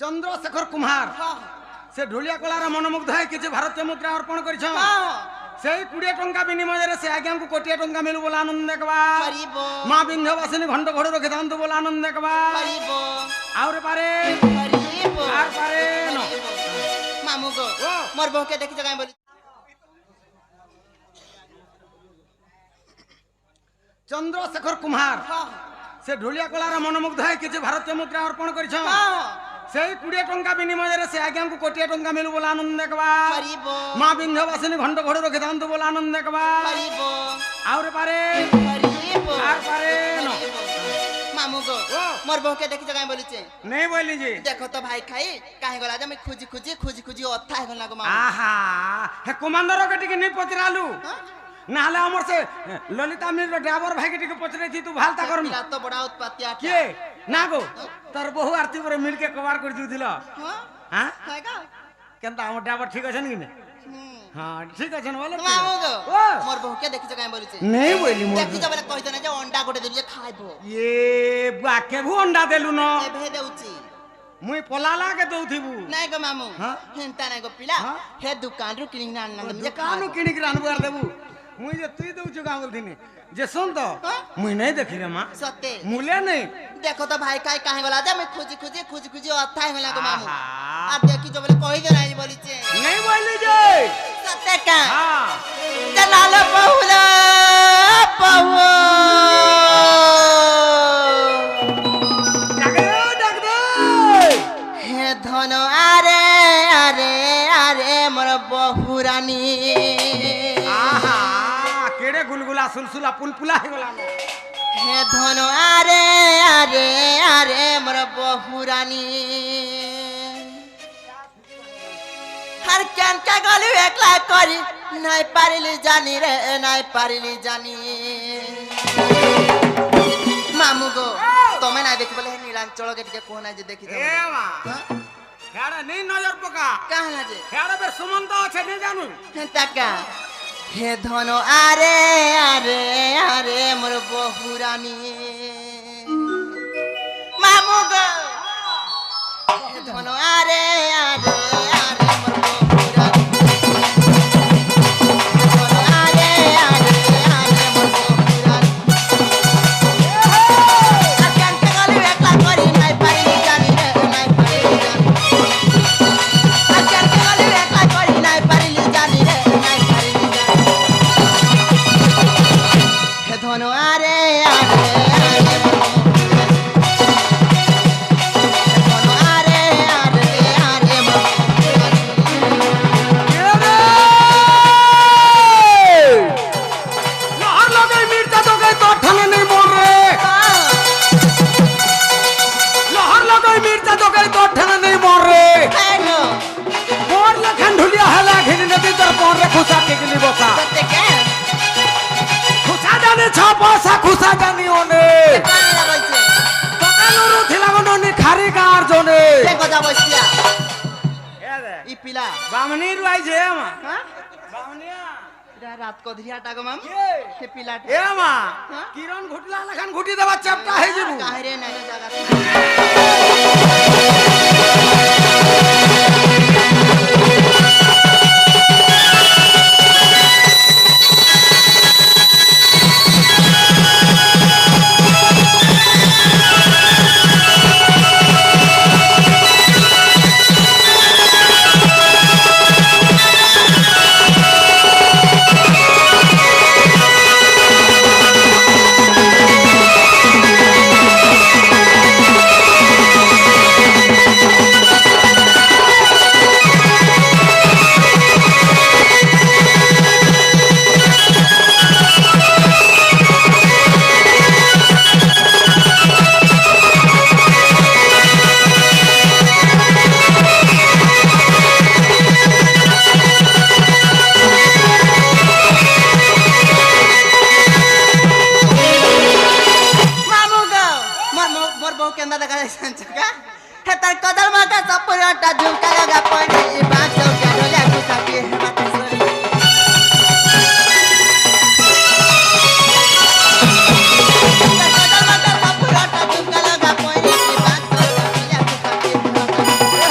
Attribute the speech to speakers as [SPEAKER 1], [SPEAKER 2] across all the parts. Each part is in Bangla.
[SPEAKER 1] চন্দ্রশেখর কুমার সে ঢুলিয়া কলার মনোমুগ্ধ হয়ে কিছু ভারতীয় মুদ্রা অর্পণ করেছ সেই 20 টঙ্কা বিনিময়ে সে আজ্ঞাকে কোটিয়ে টঙ্কা মিলু বলে আনন্দ দেখবা মা বিন্ধ্যবাসিনী ঘণ্ট ঘড় রখে থাকতু বলে আনন্দ দেখবা আউরে পারে আর পারে ন
[SPEAKER 2] মামু গো মোর বউকে দেখিছ কাই বলি
[SPEAKER 1] চন্দ্রশেখর কুমার সে ঢুলিয়া কলার মনোমুগ্ধ হয়ে কিছু ভারতীয় মুদ্রা অর্পণ করেছ সেই 20 টঙ্কা বিনিময়ে সে আজ্ঞাকে কোটিয়ে টঙ্কা মিলু বলে আনন্দ দেখবা মা বিন্ধ্যবাসিনী ঘণ্ট ঘড় রখে থাকতু বলে আনন্দ দেখবা আউরে পারে আর পারে ন
[SPEAKER 2] মামু গো মোর বউকে দেখিছ কাই বলিছে
[SPEAKER 1] নেই বলি জি
[SPEAKER 2] দেখো তো ভাই খাই কাহে গলা যে আমি খুঁজি খুঁজি অথা হই গলা গো মামু
[SPEAKER 1] আহা হে কমান্ডার কে টিকে নেই পচরালু নাহলে আমার সে ললিতা মিল ড্রাইভার ভাইকে টিকে পচরাইছি তু ভালতা করম
[SPEAKER 2] এত তো বড় উৎপাতিয়া
[SPEAKER 1] কে না গো তোর বহু আরতি করে মিলকে কভার করে দিল হ্যাঁ
[SPEAKER 2] হয় গো
[SPEAKER 1] কেন আমার ড্রাইভার ঠিক আছে নাকি না হ্যাঁ ঠিক আছে বলো
[SPEAKER 2] মামু গো
[SPEAKER 1] ও
[SPEAKER 2] মোর বউকে দেখিছ কাই বলিছে
[SPEAKER 1] নেই বলি মোর
[SPEAKER 2] দেখিছ বলে কইছ না যে অন্ডা গোটে দেবি যে খাইবো
[SPEAKER 1] এ বাকে ভু অন্ডা দেলু ন
[SPEAKER 2] এভে দেউছি
[SPEAKER 1] মুই পলালা কে দউথিবু
[SPEAKER 2] নাই গো মামু
[SPEAKER 1] হ্যাঁ?
[SPEAKER 2] হেনতা নাই গো পিলা
[SPEAKER 1] হ্যাঁ?
[SPEAKER 2] হে দুকান রু কিনি না না যে
[SPEAKER 1] কানু কিনি করে আনবো আর দেবু মুই যে তুই দউছু গাঁ বলতিনি যে শুন তো মুই নাই দেখি রে মা
[SPEAKER 2] সত্যি
[SPEAKER 1] মুলে নেই
[SPEAKER 2] দেখো তো ভাই খাই কাহে গলা যে আমি খুঁজি অথা হই গলা গো মামু
[SPEAKER 1] আহা।
[SPEAKER 2] আর দেখিছ বলে কইছ নাই বলিছে
[SPEAKER 1] নেই বলি যে
[SPEAKER 2] সত্যি কা
[SPEAKER 1] হ্যাঁ
[SPEAKER 2] চলালো বহুলা বহু
[SPEAKER 1] ডাক দে
[SPEAKER 2] হে ধন আরে আরে আরে মোর বহুরানী
[SPEAKER 1] আহা কেড়ে গুলগুলা সুলসুলা পুলপুলা হয়ে গলা
[SPEAKER 2] হে ধন আরে আরে আরে মোর বহুরানী আর কেন কে গলি একলা করি নাই পারিলি জানি রে নাই পারিলি জানি মামু গো তুমি নাই দেখি বলে নীলাঞ্চলকে টিকে কোহ নাই যে দেখি
[SPEAKER 1] এ মা হেড়া নেই নজর পকা
[SPEAKER 2] কাহলা যে
[SPEAKER 1] হেড়া বে সুমন্ত আছে নেই জানু
[SPEAKER 2] টাকা হে ধন আরে আরে আরে মোর বহুরানী মামু গো হে ধন আরে আরে আরে মোর বহুরানী ধন আরে আরে আরে মোর বহুরানী আকান কে গলি একলা করি নাই পারিলি জানি রে নাই পারিলি জানি আকান কে গলি একলা করি নাই পারিলি জানি রে নাই পারিলি জানি হে ধন আরে আরে আরে মোর ধন আরে আরে আরে মোর
[SPEAKER 1] লহর লগে মির্জা তোকে তো ঠানে নেই মোর রে লহর লগে মির্জা তোকে তো ঠানে নেই মোর রে
[SPEAKER 2] হ্যালো
[SPEAKER 1] মোর লখান ঢুলিয়া হেলা ঘিনি নদী তোর পর রে খুসা কে গলি বসা
[SPEAKER 2] সত্যি কে
[SPEAKER 1] খুসা জানি ছ পয়সা খুসা জানি ওনে
[SPEAKER 2] কালা কইছে
[SPEAKER 1] দোকানুরু থিলা গননি খারি গার জনে
[SPEAKER 2] কে কথা বসিয়া
[SPEAKER 1] এ দে
[SPEAKER 2] ই পিলা
[SPEAKER 1] বামনি রুয়াই যে মা
[SPEAKER 2] হ্যাঁ
[SPEAKER 1] বামনিয়া
[SPEAKER 2] এটা রাত কধরিয়া টাকা মাম
[SPEAKER 1] কে
[SPEAKER 2] হে পিলা
[SPEAKER 1] এ মা
[SPEAKER 2] হ্যাঁ?
[SPEAKER 1] কিরণ ঘুটলা লখান ঘুটি দেবা চাপটা হই যাবু
[SPEAKER 2] কাহিরে নাই জায়গা মামু গো মোর বউ কেন্দা দেখা যাইছেন চকা হে তার কদর মাকা সপুরটা ঝুমকা লাগা পড়ে ই বাঁচ কে ঢোলা কুসা কে হে মাতে সরি কদর মাকা সপুরটা ঝুমকা লাগা পড়ে ই বাঁচ কে ঢোলা কুসা কে হে মাতে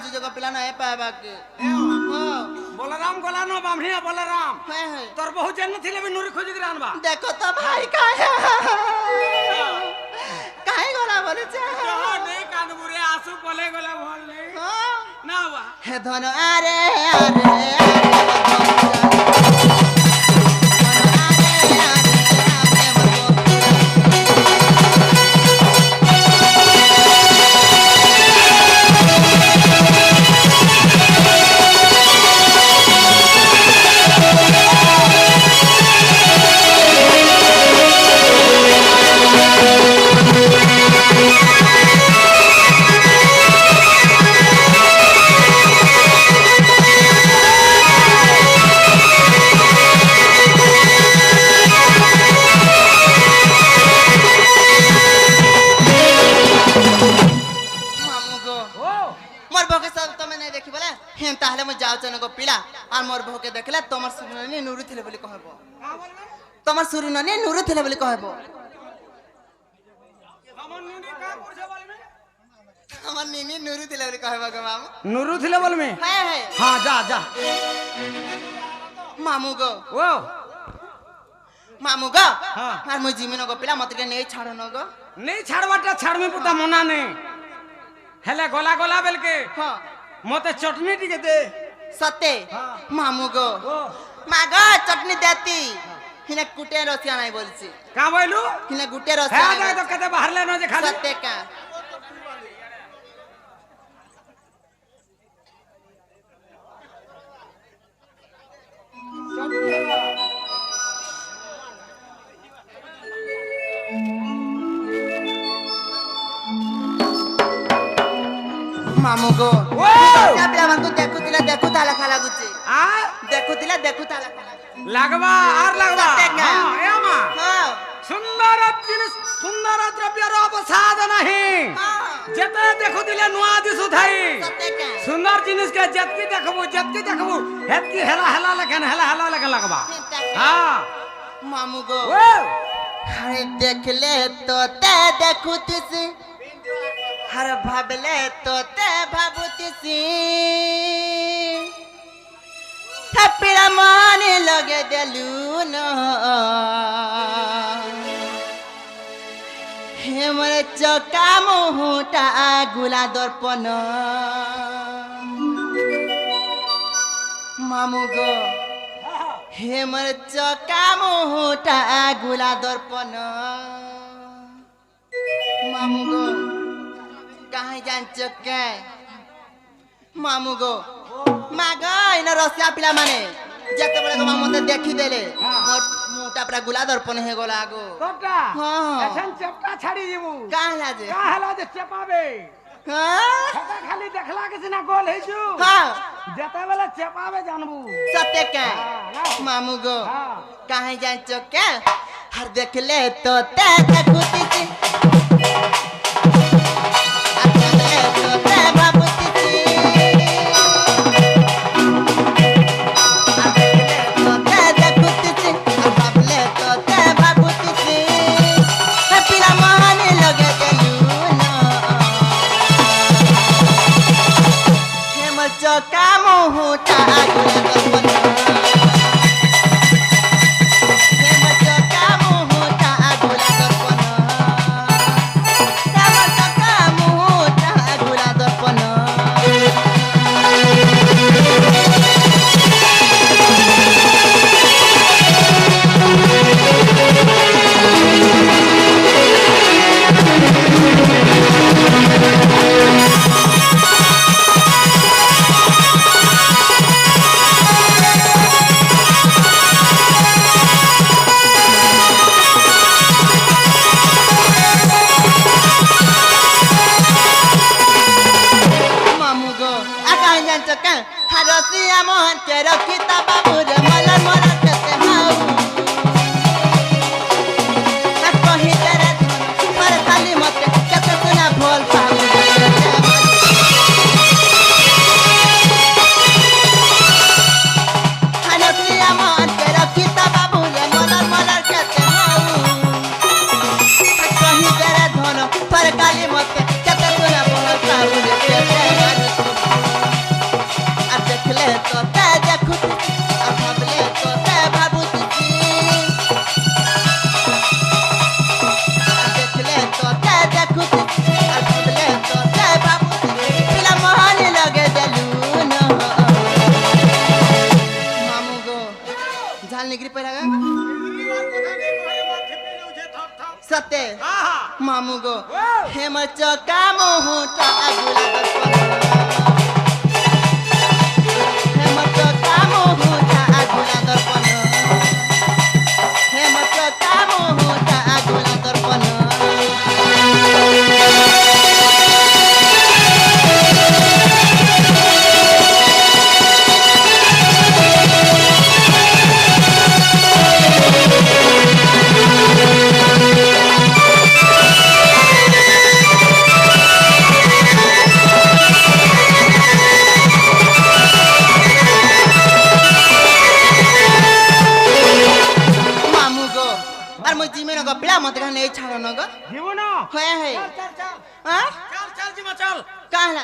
[SPEAKER 2] খুঁজি জগ পিলা না এ পাবা কে
[SPEAKER 1] বলরাম গলা ন বামহিয়া বলরাম
[SPEAKER 2] হ্যাঁ হ্যাঁ
[SPEAKER 1] তোর বহু জান নথিলে বি নুরি খুঁজি করে আনবা
[SPEAKER 2] দেখো তো ভাই কাহে গলা বলেছে
[SPEAKER 1] নে কানপুরে আসু বলে গলা ভাল নেই না বা
[SPEAKER 2] হে ধন আরে আরে তাহলে মু যাও চনক পিলা আর মোর বউকে দেখলে তোমার সুরিননি নুরু থিলে বলি কহব তোমার সুরিননি নুরু থিলে বলি কহব
[SPEAKER 1] আমার নুনি কা করছে বলবে
[SPEAKER 2] আমার নিনি নুরু থিলে বলি কহব গো মামু
[SPEAKER 1] নুরু থিলে বলবে
[SPEAKER 2] হ্যাঁ হ্যাঁ
[SPEAKER 1] হ্যাঁ যা যা
[SPEAKER 2] মামু গো
[SPEAKER 1] ও
[SPEAKER 2] মামু গো
[SPEAKER 1] হ্যাঁ
[SPEAKER 2] আর মুই জিমিন গো পিলা মতে নেই ছাড়ো ন গো
[SPEAKER 1] নেই ছাড়বাটা ছাড়মি পুতা মনা নেই হেলে গলা গলা বেলকে
[SPEAKER 2] হ্যাঁ
[SPEAKER 1] মতে চটনি টিকে দে
[SPEAKER 2] সতে
[SPEAKER 1] হ্যাঁ
[SPEAKER 2] মামু গো
[SPEAKER 1] ও
[SPEAKER 2] মা গো চটনি দেতি হিনে কুটে রসিয়া নাই বলছি
[SPEAKER 1] কা বইলু
[SPEAKER 2] হিনে গুটে রসিয়া
[SPEAKER 1] হ্যাঁ
[SPEAKER 2] নাই
[SPEAKER 1] দেখ তো কতে বাহারলে ন যে খালি
[SPEAKER 2] সতে কা মামু গো
[SPEAKER 1] ও
[SPEAKER 2] আপনি আমাকে দেখু তালা খালা গুছে
[SPEAKER 1] আ
[SPEAKER 2] দেখু তালা খালা
[SPEAKER 1] লাগবা আর লাগবা
[SPEAKER 2] সত্যি কা?
[SPEAKER 1] হ্যাঁ এ আমা
[SPEAKER 2] হ্যাঁ
[SPEAKER 1] সুন্দর জিনিস সুন্দর দ্রব্যর অবসাদ নাহি
[SPEAKER 2] হ্যাঁ
[SPEAKER 1] যেতে দেখু দিলে নোয়া দিছু থাই
[SPEAKER 2] সতে কা
[SPEAKER 1] সুন্দর জিনিস কে যেতকি দেখবু হেতকি হেলা হেলা লেখেন লাগবা হ্যাঁ
[SPEAKER 2] মামু গো
[SPEAKER 1] ও
[SPEAKER 2] আরে দেখলে তো তে দেখুতিছি আর ভাবলে তো তে ভাবুতিছি থাপিড়া মনে লগে দেলু ন হে মরে চকা মুহুটা গুলা দর্পণ মামু গো হে মরে চকা মুহুটা গুলা দর্পণ মামু গো কাহে জানছ কে মামু গো মা গো ইনা রসিয়া পিলা মানে যেতেବେଳେ গো মতে দেখি দেলে মোর মুটা পুরা গুলা দর্পণ হে গলা গো
[SPEAKER 1] তোটা
[SPEAKER 2] হ্যাঁ
[SPEAKER 1] এখন চেপটা ছাড়ি দিবু
[SPEAKER 2] কাহলা যে
[SPEAKER 1] কা হেলা যে চেপাবে
[SPEAKER 2] হ্যাঁ
[SPEAKER 1] সেটা খালি দেখলা কিছু না গোল হইছু
[SPEAKER 2] হ্যাঁ
[SPEAKER 1] যেতেবেলে চেপাবে জানবু
[SPEAKER 2] সত্যি কে
[SPEAKER 1] হ্যাঁ
[SPEAKER 2] মামু গো
[SPEAKER 1] হ্যাঁ
[SPEAKER 2] কাহে জানছ কে আর দেখলে তো তে দেখুতিছি আর দেখলে তো তে ভাবুতিছি আর দেখলে তো তে দেখুতিছি আর ভাবলে তো তে ভাবুতিছি হে পিলা মহানে লগে দেলু ন হে মোর চকা মুহুটা গুলা দর্পণ मोहन के रखिता बाबू रे मलर मलर केते हाउ आ कहि तेरे पर खाली मत केते सुना भोल पाऊ हनसिया मोहन के रखिता बाबू रे मलर मलर केते हाउ आ कहि तेरे धन पर खाली मत केते सुना भोल पाऊ रे केते निगरी पहिला सत्य मामू गो हेम चका मोहटा आगुला दर्पण हेम चका मोहटा आगुला दर्पण हेम चका मोहटा आगुला दर्पण पिला मत का नहीं छाड़ो न गो
[SPEAKER 1] जीवन
[SPEAKER 2] होए है
[SPEAKER 1] चल चल
[SPEAKER 2] हां
[SPEAKER 1] चल चल जीवा चल
[SPEAKER 2] काहला